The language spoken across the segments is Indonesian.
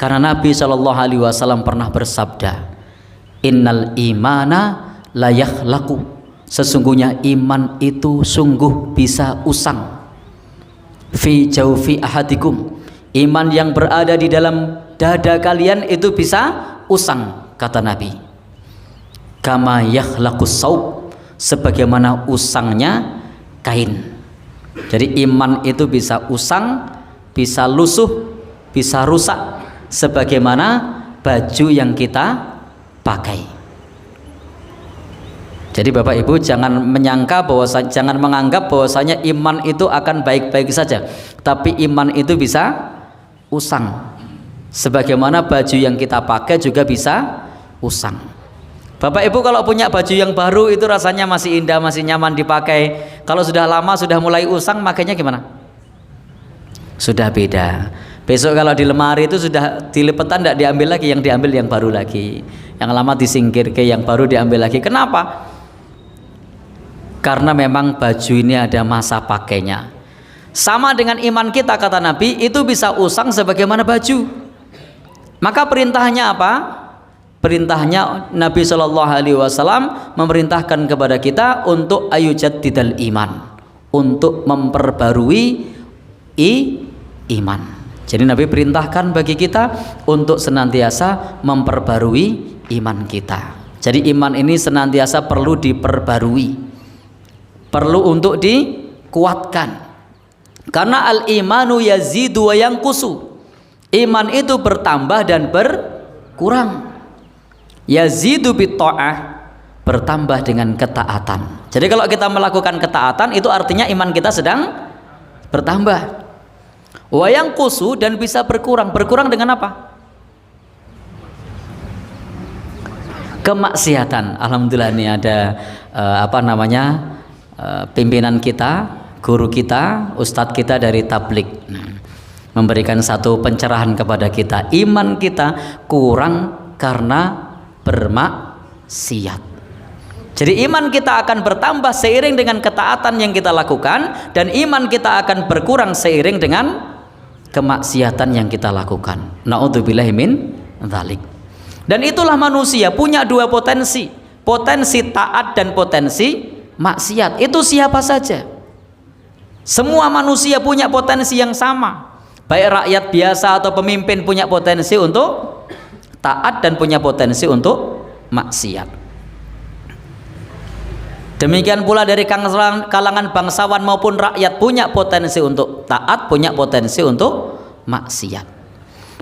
Karena Nabi SAW pernah bersabda, innal imana la yakhlaqu, sesungguhnya iman itu sungguh bisa usang, fi jaufi ahadikum, iman yang berada di dalam dada kalian itu bisa usang, kata Nabi. Kama yakhlaqus saub, sebagaimana usangnya kain. Jadi iman itu bisa usang, bisa lusuh, bisa rusak sebagaimana baju yang kita pakai. Jadi Bapak Ibu jangan menganggap bahwasanya iman itu akan baik-baik saja, tapi iman itu bisa usang sebagaimana baju yang kita pakai juga bisa usang. Bapak Ibu kalau punya baju yang baru itu rasanya masih indah, masih nyaman dipakai. Kalau sudah lama, sudah mulai usang, makanya gimana? Sudah beda. Besok kalau di lemari itu sudah dilipetan, tidak diambil lagi, yang diambil yang baru lagi, yang lama disingkir ke yang baru diambil lagi. Kenapa? Karena memang baju ini ada masa pakainya. Sama dengan iman kita, kata Nabi, itu bisa usang sebagaimana baju. Maka perintahnya apa? Perintahnya Nabi SAW memerintahkan kepada kita untuk ayujaddidal iman, untuk memperbarui iman. Jadi Nabi perintahkan bagi kita untuk senantiasa memperbarui iman kita. Jadi iman ini senantiasa perlu diperbarui, perlu untuk dikuatkan. Karena al-imanu yazidu wa yanqusu, iman itu bertambah dan berkurang. Yazidu bitta'ah, bertambah dengan ketaatan. Jadi kalau kita melakukan ketaatan itu artinya iman kita sedang bertambah. Wa yanqusu, dan bisa berkurang. Berkurang dengan apa? Kemaksiatan. Alhamdulillah ini ada pimpinan kita, guru kita, ustadz kita dari tablik memberikan satu pencerahan kepada kita. Iman kita kurang karena bermaksiat. Jadi iman kita akan bertambah seiring dengan ketaatan yang kita lakukan, dan iman kita akan berkurang seiring dengan kemaksiatan yang kita lakukan. Na'udzubillahi min dzalik. Dan itulah manusia punya dua potensi, potensi taat dan potensi maksiat. Itu siapa saja. Semua manusia punya potensi yang sama. Baik rakyat biasa atau pemimpin punya potensi untuk taat dan punya potensi untuk maksiat. Demikian pula dari kalangan bangsawan maupun rakyat punya potensi untuk taat, punya potensi untuk maksiat.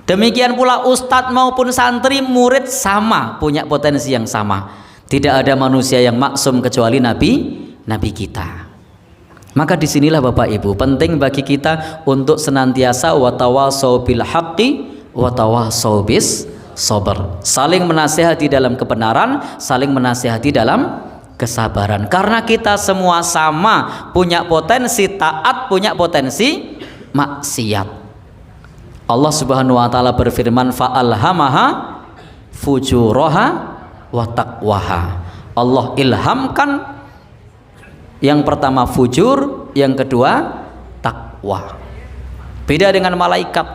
Demikian pula ustadz maupun santri, murid sama, punya potensi yang sama. Tidak ada manusia yang maksum kecuali nabi kita. Maka disinilah Bapak Ibu penting bagi kita untuk senantiasa watawasau bil haqqi watawasau bis sabar, saling menasihati dalam kebenaran, saling menasihati dalam kesabaran. Karena kita semua sama, punya potensi taat, punya potensi maksiat. Allah Subhanahu wa taala berfirman, fa'alhamaha fujuraha wa taqwaha. Allah ilhamkan yang pertama fujur, yang kedua takwa. Beda dengan malaikat,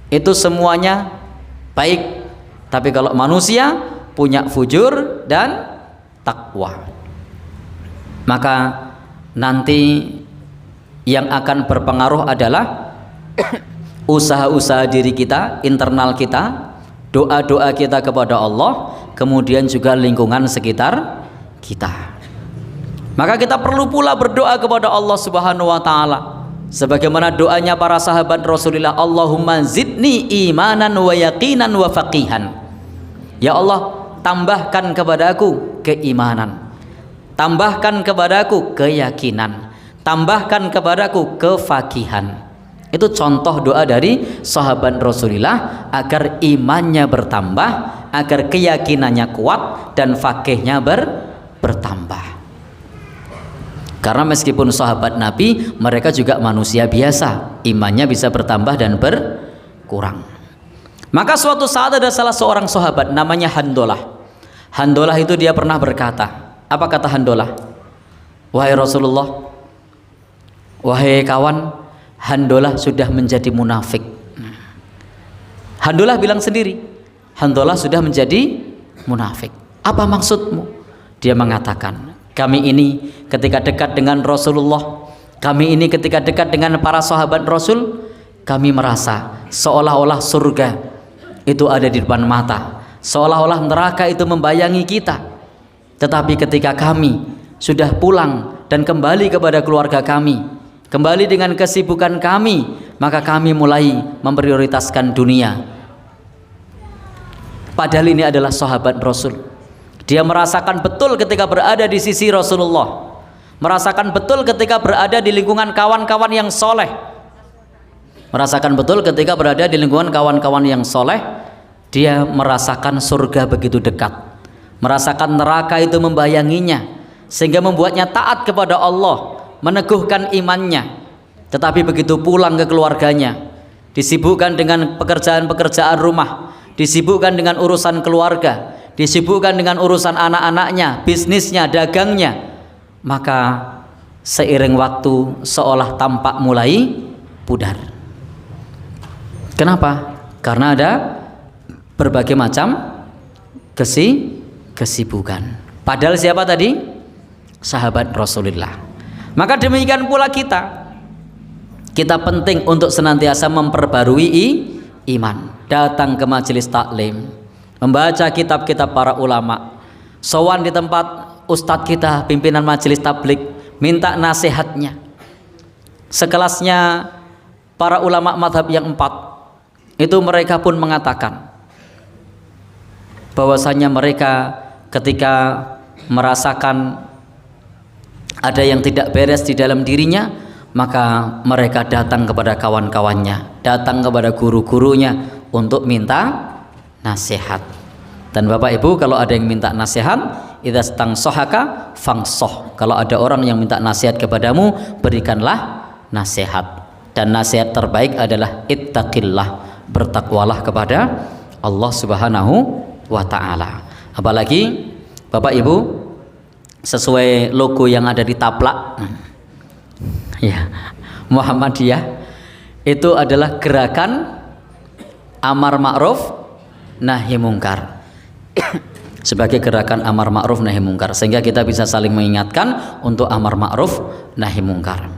itu semuanya baik, tapi kalau manusia punya fujur dan takwa. Maka nanti yang akan berpengaruh adalah usaha-usaha diri kita, internal kita, doa-doa kita kepada Allah, kemudian juga lingkungan sekitar kita. Maka kita perlu pula berdoa kepada Allah Subhanahu wa taala sebagaimana doanya para sahabat Rasulullah, Allahumma zidni imanan wa yaqinan wa faqihan. Ya Allah, tambahkan kepadaku keimanan, tambahkan kepadaku keyakinan, tambahkan kepadaku kefaqihan. Itu contoh doa dari sahabat Rasulullah agar imannya bertambah, agar keyakinannya kuat dan faqihnya bertambah. Karena meskipun sahabat Nabi, mereka juga manusia biasa, imannya bisa bertambah dan berkurang. Maka suatu saat ada salah seorang sahabat namanya Handolah. Handolah itu dia pernah berkata, apa kata Handolah? Wahai Rasulullah, wahai kawan, Handolah sudah menjadi munafik. Handolah bilang sendiri, Handolah sudah menjadi munafik. Apa maksudmu? Dia mengatakan, kami ini ketika dekat dengan Rasulullah, kami ini ketika dekat dengan para sahabat Rasul, kami merasa seolah-olah surga itu ada di depan mata, seolah-olah neraka itu membayangi kita. Tetapi ketika kami sudah pulang dan kembali kepada keluarga kami, kembali dengan kesibukan kami, maka kami mulai memprioritaskan dunia. Padahal ini adalah sahabat Rasul. Dia merasakan betul ketika berada di sisi Rasulullah, merasakan betul ketika berada di lingkungan kawan-kawan yang soleh, merasakan betul ketika berada di lingkungan kawan-kawan yang soleh. Dia merasakan surga begitu dekat, merasakan neraka itu membayanginya, sehingga membuatnya taat kepada Allah, meneguhkan imannya. Tetapi begitu pulang ke keluarganya, disibukkan dengan pekerjaan-pekerjaan rumah, disibukkan dengan urusan keluarga, disibukkan dengan urusan anak-anaknya, bisnisnya, dagangnya, maka seiring waktu seolah tampak mulai pudar. Kenapa? Karena ada berbagai macam kesibukan. Padahal siapa tadi? Sahabat Rasulullah. Maka demikian pula kita penting untuk senantiasa memperbarui iman, datang ke majelis taklim, membaca kitab-kitab para ulama, sowan di tempat ustadz kita, pimpinan majelis tablik, minta nasihatnya. Sekelasnya para ulama madhab yang 4 itu, mereka pun mengatakan bahwasanya mereka ketika merasakan ada yang tidak beres di dalam dirinya, maka mereka datang kepada kawan-kawannya, datang kepada guru-gurunya untuk minta nasihat. Dan Bapak Ibu, kalau ada yang minta nasihat, idza stangsohaka fangsoh, kalau ada orang yang minta nasihat kepadamu, berikanlah nasihat. Dan nasihat terbaik adalah ittaqillah, bertakwalah kepada Allah Subhanahu wa ta'ala. Apalagi Bapak Ibu, sesuai logo yang ada di taplak ya, Muhammadiyah, itu adalah gerakan amar ma'ruf nahi mungkar sebagai gerakan amar ma'ruf nahi mungkar, sehingga kita bisa saling mengingatkan untuk amar ma'ruf nahi mungkar.